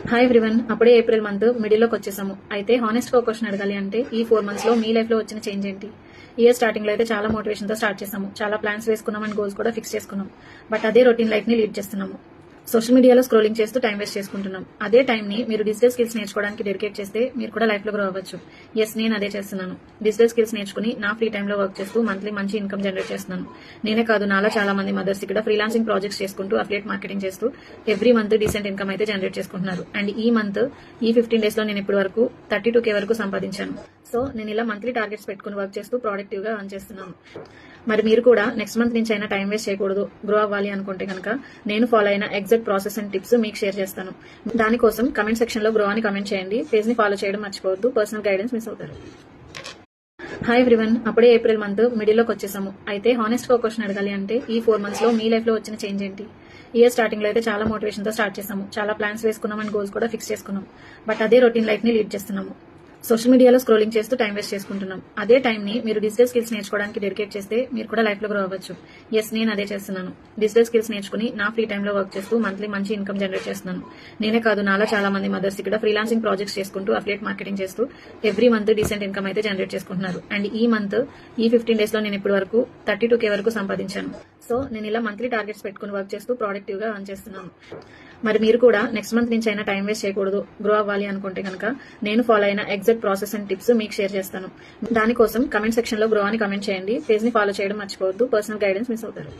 Hi everyone. అప్పుడే April month మిడిల్లోకి వచ్చేసాము. అయితే హానెస్ట్ గా క్వశ్చన్ అడగాలి అంటే ఈ 4 months లో మీ లైఫ్ లో వచ్చిన చేంజ్ ఏంటి? ఇయర్ స్టార్టింగ్ లో అయితే చాలా మోటివేషన్ తో స్టార్ట్ చేసాము, చాలా ప్లాన్స్ వేసుకున్నాం అండ్ గోల్స్ కూడా ఫిక్స్ చేసుకున్నాం. బట్ అదే రొటీన్ లైఫ్ ని లీడ్ చేస్తున్నాము. సోషల్ మీడియాలో స్క్రోలింగ్ చేస్తూ టైం వేస్ట్ చేసుకుంటున్నాం. అదే టైం ని మీరు డిజిటల్ స్కిల్స్ నేర్చుకోవడానికి డెడికేట్ చేస్తే మీరు కూడా లైఫ్ లో గ్రో అవ్వచ్చు. ఎస్, నేను అదే చేస్తున్నాను. డిజిటల్ స్కిల్స్ నేర్చుకుని నా ఫ్రీ టైంలో వర్క్ చేస్తూ మంత్లీ మంచి ఇన్కమ్ జనరేట్ చేస్తున్నాను. నేనే కాదు, నాలా చాలా మంది మదర్స్ ఇక్కడ ఫ్రీలాన్సింగ్ ప్రాజెక్ట్స్ చేసుకుంటూ అఫిలియేట్ మార్కెటింగ్ చేస్తూ ఎవ్రీ మంత్ డీసెంట్ ఇన్కమ్ అయితే జనరేట్ చేసుకుంటున్నారు. అండ్ ఈ 15 days లో నేను ఇప్పటి వరకు 32K వరకు సంపాదించాను. సో నేను ఇలా మంత్లీ టార్గెట్స్ పెట్టుకుని వర్క్ చేస్తూ ప్రొడక్టివ్ గా రన్ చేస్తున్నాను. మరి మీరు కూడా నెక్స్ట్ మంత్ నుంచి అయినా టైం వేస్ట్ చేయకూడదు, గ్రో అవ్వాలి అనుకుంటే కనుక నేను ఫాలో అయిన ఎగ్జాక్ట్ ప్రాసెస్ అండ్ టిప్స్ మీకు షేర్ చేస్తాను. దానికోసం కమెంట్ సెక్షన్ లో గ్రో అని కమెంట్ చేయండి. పేజ్ ని ఫాలో చేయడం మర్చిపోవద్దు, పర్సనల్ గైడెన్స్ మిస్ అవుతారు. Hi everyone. అప్పుడే ఏప్రిల్ మంత్ మిడిల్లోకి వచ్చేసాము. అయితే హానెస్ట్ గా క్వశ్చన్ అడగాలి అంటే ఈ 4 months లో మీ లైఫ్ లో వచ్చిన చేంజ్ ఏంటి? ఇయర్ స్టార్టింగ్ లో అయితే చాలా మోటివేషన్ తో స్టార్ట్ చేసాము, చాలా ప్లాన్స్ వేసుకున్నాం అండ్ గోల్స్ కూడా ఫిక్స్ చేసుకున్నాం. బట్ అదే రొటీన్ లైఫ్ ని లీడ్ చేస్తున్నాము. సోషల్ మీడియాలో స్క్రోలింగ్ చేస్తూ టైం వేస్ట్ చేసుకుంటున్నాం. అదే టైం ని మీరు డిజిటల్ స్కిల్స్ నేర్చుకోవడానికి డెడికేట్ చేస్తే మీరు కూడా లైఫ్ లో గ్రో అవ్వచ్చు. ఎస్, నేను అదే చేస్తున్నాను. డిజిటల్ స్కిల్స్ నేర్చుకుని నా ఫ్రీ టైంలో వర్క్ చేస్తూ మంత్లీ మంచి ఇన్కమ్ జనరేట్ చేస్తున్నాను. నేనే కాదు, నాలా చాలా మంది మదర్స్ ఇక్కడ ఫ్రీలాన్సింగ్ ప్రాజెక్ట్స్ చేసుకుంటూ అఫిలియేట్ మార్కెటింగ్ చేస్తూ ఎవ్రీ మంత్ డీసెంట్ ఇన్కమ్ అయితే జనరేట్ చేసుకుంటున్నారు. అండ్ ఈ 15 days లో నేను ఇప్పటి వరకు 32K వరకు సంపాదించాను. సో నేను ఇలా మంత్లీ టార్గెట్స్ పెట్టుకుని వర్క్ చేస్తూ ప్రొడక్టివ్ గా రన్ చేస్తున్నాను. మరి మీరు కూడా నెక్స్ట్ మంత్ నుంచి అయినా టైం వేస్ట్ చేయకూడదు, గ్రో అవ్వాలి అనుకుంటే కనుక నేను ఫాలో అయిన ఎగ్జాక్ట్ ప్రాసెస్ అండ్ టిప్స్ మీకు షేర్ చేస్తాను. దానికోసం కమెంట్ సెక్షన్ లో గ్రో అని కమెంట్ చేయండి. పేజ్ ని ఫాలో చేయడం మర్చిపోవద్దు, పర్సనల్ గైడెన్స్ మిస్ అవుతారు.